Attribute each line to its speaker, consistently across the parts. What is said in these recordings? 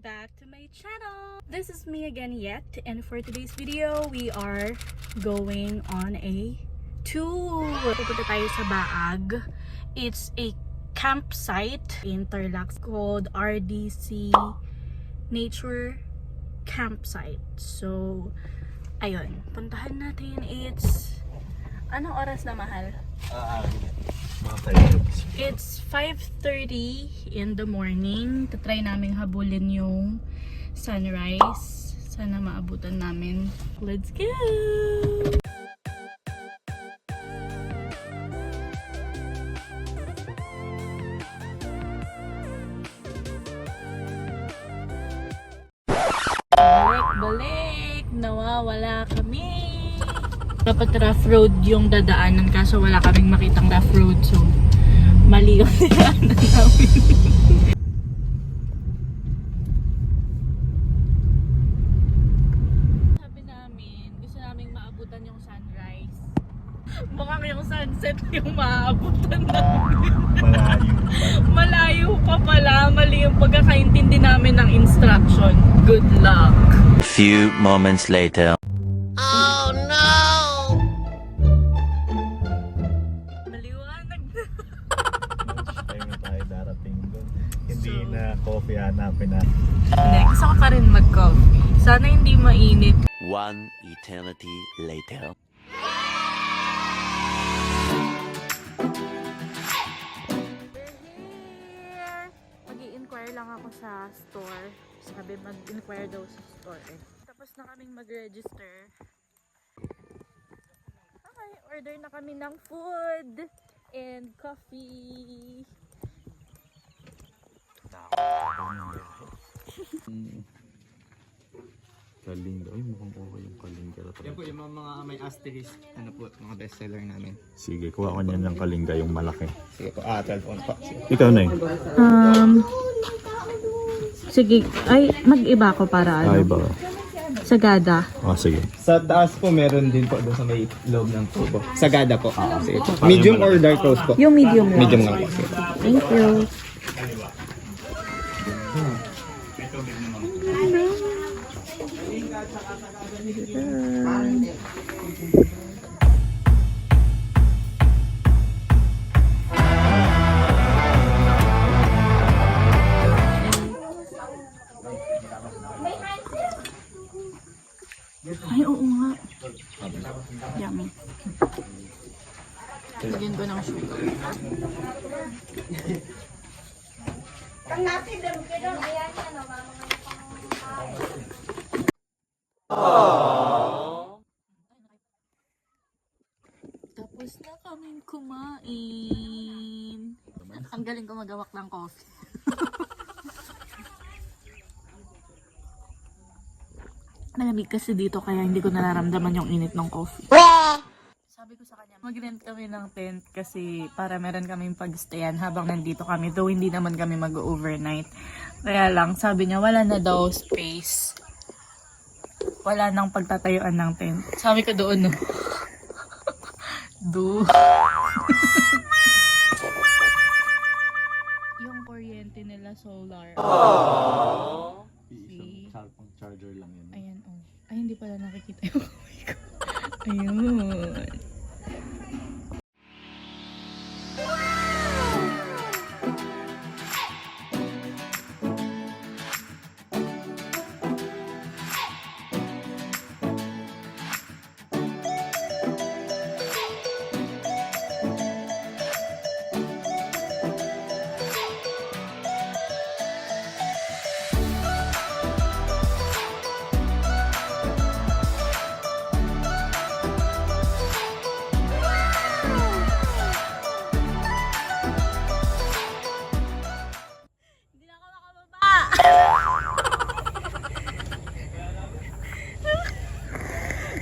Speaker 1: back to my channel. This is me again Yet, and for today's video we are going on a tour. Pupunta tayo sa Baag. It's a campsite in Tarlac called RDC Nature Campsite. So ayun, puntahan natin. It's anong oras na, mahal? It's 5:30 in the morning. Tatry naming habulin yung sunrise. Sana maabutan namin. Let's go! Balik! Nawawala kami! Dapat rough road yung dadaanan kaso wala kaming makitang rough road, so mali yung dinaanan namin. Sabi namin, gusto namin maabutan yung sunrise. Mukhang yung sunset yung maaabutan namin. Malayo pa pala, mali yung pagkakaintindi namin ng instruction. Good luck!
Speaker 2: A few moments later.
Speaker 3: Oh no!
Speaker 1: Maliwanag na.
Speaker 4: Tayo na tayo darating doon. Hindi na coffee hanapin na.
Speaker 1: Gusto ko pa rin mag-coffee. Sana hindi mainit.
Speaker 2: One eternity later.
Speaker 1: Mag-i-inquire lang ako sa store. Sabi mag-inquire daw sa store eh. Tapos na kaming mag-register. Okay, order na kami ng food and coffee.
Speaker 4: Kalinga. Ay, mukhang okay yung kalinga.
Speaker 5: Yan po yung mga may asterisk, ano po, mga bestseller namin.
Speaker 4: Sige, kuha ko niyan ng kalinga, yung malaki.
Speaker 5: Sige po, 12 on po.
Speaker 4: Ikaw na eh.
Speaker 1: Sige, ay mag-iba ko para
Speaker 4: Ay ba?
Speaker 1: Sagada.
Speaker 4: Sige.
Speaker 5: Sa taas po, meron din po doon sa may loob ng tubo. Sagada po. Sige po. Medium or dark roast po?
Speaker 1: Yung medium lang.
Speaker 5: Medium lang po. Sige.
Speaker 1: Thank you. Ay, oo nga. Yummy. Lagyan ko ng sugar. Tapos na kaming kumain. Ang galing ko magawak ng coffee. Malamig kasi dito kaya hindi ko nararamdaman yung init ng coffee. Sabi ko sa kanya, mag-rent kami ng tent kasi para meron kaming pag-stayan habang nandito kami. Though hindi naman kami mag-overnight. Kaya lang, sabi niya wala na daw space. Wala nang pagtatayuan ng tent. Sabi ko doon, no? Yung kuryente nila solar.
Speaker 4: Isang charger lang yun.
Speaker 1: Ayan, oh. Ay, hindi pala nakikita yung kamay ko. Ayun.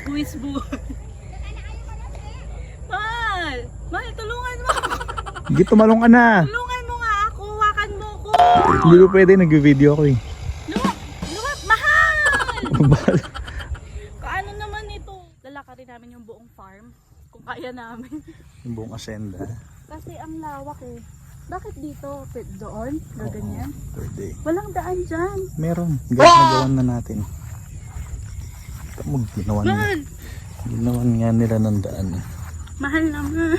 Speaker 1: Quiz buhay. Mahal! Mahal, tulungan mo ako!
Speaker 4: Hindi, tumalong ka na!
Speaker 1: Tulungan mo nga ako! Wakan mo ko!
Speaker 4: Hindi ko pwede, nag-video ako eh.
Speaker 1: Luwag! Mahal!
Speaker 4: Mahal.
Speaker 1: Kaano naman ito? Lalakarin namin yung buong farm. Kung kaya namin.
Speaker 4: Yung buong asenda.
Speaker 1: Kasi ang lawak eh. Bakit dito? Doon? Gaganyan?
Speaker 4: Pwede.
Speaker 1: Walang daan dyan.
Speaker 4: Meron. Nagawan na natin. Ginawan
Speaker 1: Mahal!
Speaker 4: Ginawan nga nila ng daan.
Speaker 1: Mahal naman.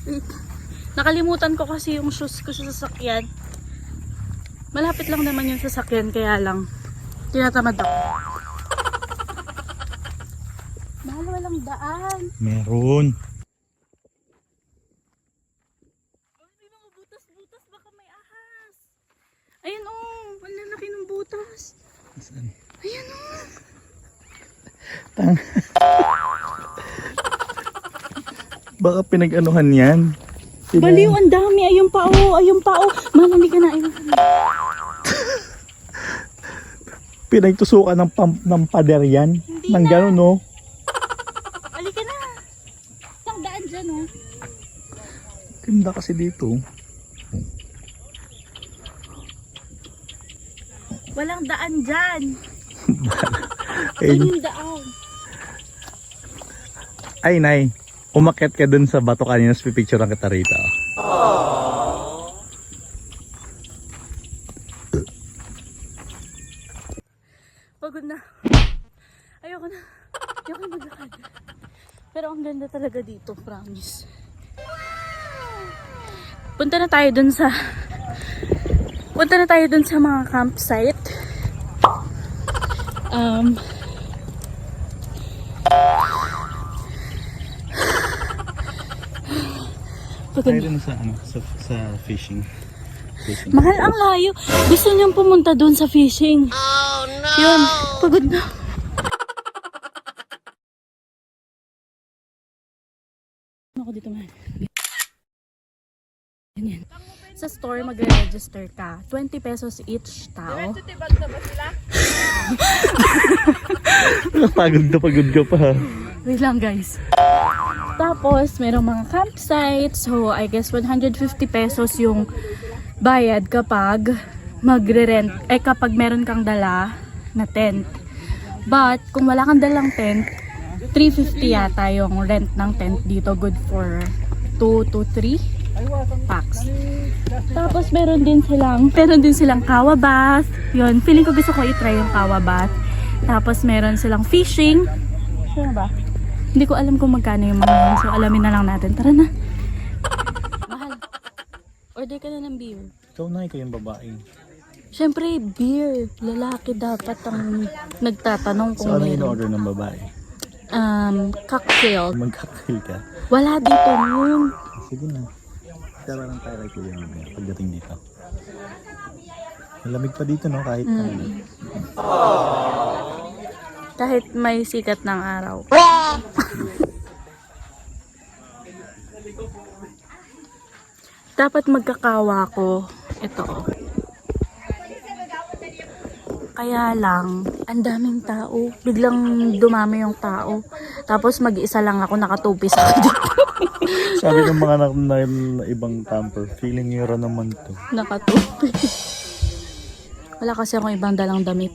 Speaker 1: Wait. Nakalimutan ko kasi yung shoes ko sa sasakyan. Malapit lang naman yung sasakyan, kaya lang tinatamad ako. Mahal, walang daan.
Speaker 4: Meron.
Speaker 1: May mga butas-butas, baka may ahas. Ayun oh, ang lalaki ng butas.
Speaker 4: Saan?
Speaker 1: Ayun oh.
Speaker 4: Baka pinag-anuhan yan.
Speaker 1: Baliw, ang dami. Ayun pa oh, ayun pa oh. Mahal, ka na. Ayun.
Speaker 4: Pinagtusukan ng pader yan.
Speaker 1: Hindi
Speaker 4: Nang
Speaker 1: na.
Speaker 4: gano'n, no?
Speaker 1: Halika na. Ang daan dyan oh.
Speaker 4: Ganda kasi dito.
Speaker 1: Walang daan dyan.
Speaker 4: Ay,
Speaker 1: Ayun yung daan.
Speaker 4: ay, Nay. Umakyat ka dun sa bato kanina, sa pipicturean kita rito.
Speaker 1: Pagod na. Ayoko na. Ayoko na maglakad. Pero ang ganda talaga dito, promise. Punta na tayo dun sa mga campsite. Pagod na.
Speaker 4: Dun sa fishing.
Speaker 1: Mahal, ang layo. Gusto niyang pumunta dun sa fishing.
Speaker 3: Oh no!
Speaker 1: Yun, pagod na. Ako dito, mahal. Ganyan. Sa store, magre-register ka. 20 pesos each tao.
Speaker 4: Pagod ka pa.
Speaker 1: Wait lang, guys. Tapos, merong mga campsites. So, I guess 150 pesos yung bayad kapag magre-rent. Kapag meron kang dala na tent. But, kung wala kang dalang tent, 350 yata yung rent ng tent dito. Good for 2 to 3 packs. Tapos, meron din silang kawa bath. Yun, feeling ko gusto ko i-try yung kawa bath. Tapos, meron silang fishing. Sure ba? Hindi ko alam kung magkano yung mga yun. So, alamin na lang natin. Tara na. Mahal. Order ka na ng beer.
Speaker 4: Ikaw na, ikaw yung babae.
Speaker 1: Siyempre, beer. Lalaki dapat ang nagtatanong kung
Speaker 4: So, ano yung
Speaker 1: meron.
Speaker 4: order ng babae?
Speaker 1: Cocktail.
Speaker 4: Mag-cocktail ka?
Speaker 1: Wala dito nun.
Speaker 4: Sige na. Tara lang tayo kay Kuya mamaya pagdating dito. Malamig pa dito, no? Kahit
Speaker 1: Kahit may sikat ng araw. Dapat magkakawa ko. Ito. Kaya lang, ang daming tao. Biglang dumami yung tao. Tapos mag-isa lang ako, nakatupis ako dito.
Speaker 4: sabi ng mga na ibang camper, feeling nyo naman to.
Speaker 1: Nakatupis. Wala kasi akong ibang dalang damit.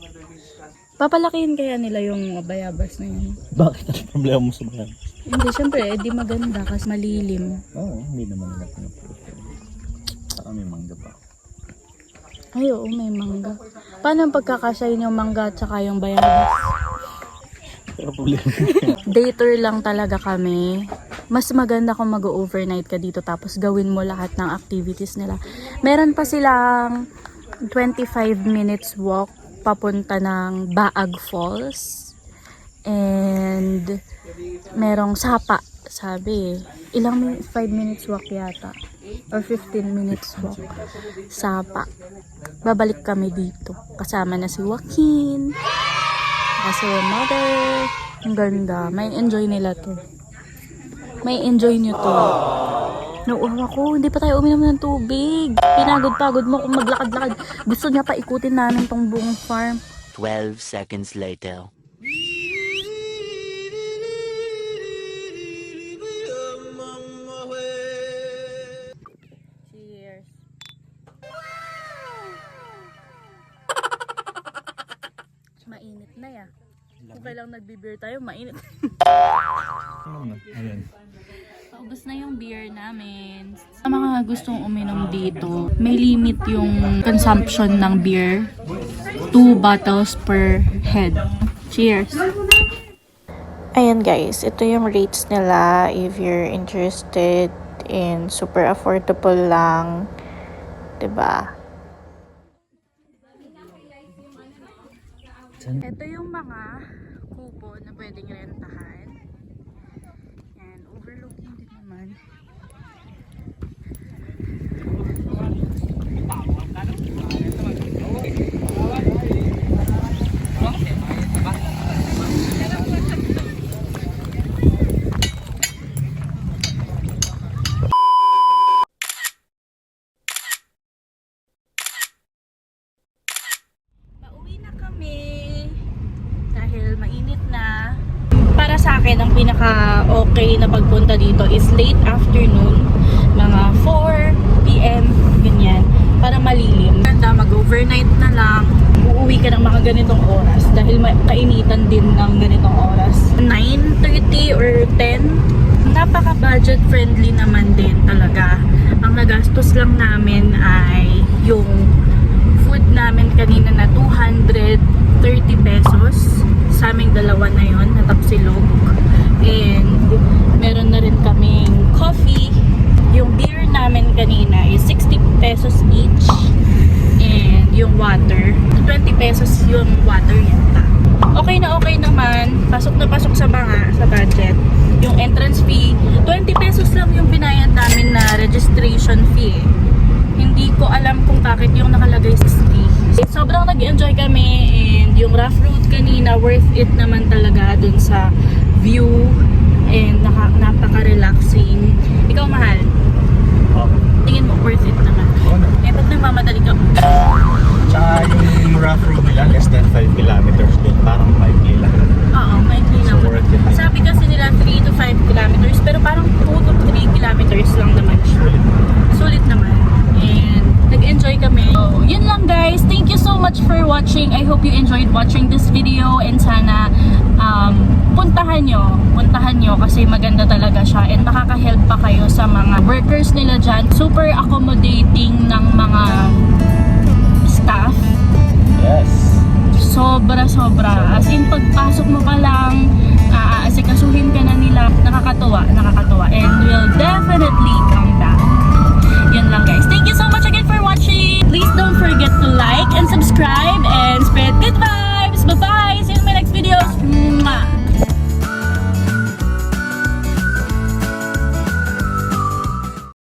Speaker 1: Papalakihin kaya nila yung bayabas na yun.
Speaker 4: Bakit ang problema mo sa bayan?
Speaker 1: Hindi, syempre, di maganda kasi malilim.
Speaker 4: Oo, hindi naman nila pinaprofile. Saka may mangga pa.
Speaker 1: Ay, oo, may mangga. Paano ang pagkakasyahin yung mangga at saka yung bayabas?
Speaker 4: Pero problema.
Speaker 1: Dater lang talaga kami. Mas maganda kung mag-overnight ka dito tapos gawin mo lahat ng activities nila. Meron pa silang 25 minutes walk papunta ng Baag Falls. And merong sapa, sabi. Ilang 5 minutes walk yata. Or 15 minutes walk. Sapa. Babalik kami dito. Kasama na si Joaquin. Kasi mother. Ang ganda. May enjoy nila to. May enjoy nyo to. Nauuhaw ako. Hindi pa tayo uminom ng tubig. Pinagod-pagod mo kung maglakad-lakad. Gusto niya pa ikutin namin tong buong farm.
Speaker 2: 12 seconds later.
Speaker 1: Cheers. Mainit na ya. Kung kailang nagbe-beer tayo, mainit.
Speaker 4: Ayan.
Speaker 1: Oo ubos na yung beer namin. Sa mga gustong uminom dito, may limit yung consumption ng beer. 2 bottles per head. Cheers!
Speaker 6: Ayan guys, ito yung rates nila if you're interested in super affordable lang, 'di ba?
Speaker 1: Ito yung mga kubo na pwedeng rentahan. Yan, overlooking din naman. Pauwi na kami dahil mainit na. Para sa akin, ang pinaka-okay na pagpunta dito is late afternoon, mga 4 p.m. ganyan, para malilim. Ganda, mag-overnight na lang. Uuwi ka ng mga ganitong oras dahil kainitan din ng ganitong oras. 9:30 or 10. Napaka-budget friendly naman din talaga. Ang nagastos lang namin ay yung food namin kanina na 230 pesos. Sa aming dalawa na yon na tapsilog. And meron na rin kaming coffee. Yung beer namin kanina is 60 pesos each. And yung water, 20 pesos yung water yata. Okay na okay naman. Pasok na pasok sa mga, sa budget. Yung entrance fee, 20 pesos lang yung binayad namin na registration fee. Hindi ko alam kung bakit yung nakalagay 60. Sobrang nag-enjoy kami and yung rough road kanina worth it naman talaga dun sa view and napaka-relaxing. Ikaw mahal, tingin mo worth it naman? Eh ba't nagmamadali ka?
Speaker 4: Tsaka yung rough road nila, less than 5 kilometers doon. Parang 5 lang.
Speaker 1: Oo, may
Speaker 4: So
Speaker 1: naman.
Speaker 4: worth it.
Speaker 1: Sabi kasi nila 3 to 5 kilometers pero parang 2 to 3 kilometers lang naman siya. Sulit naman. And nag-enjoy kami. So, yun lang guys. Thank you so much for watching. I hope you enjoyed watching this video and sana puntahan nyo kasi maganda talaga siya and makaka-help pa kayo sa mga workers nila dyan. Super accommodating ng mga staff.
Speaker 4: Yes.
Speaker 1: Sobra. As in, pagpasok mo pa lang, aasikasuhin ka na nila. Nakakatuwa. And will definitely come back.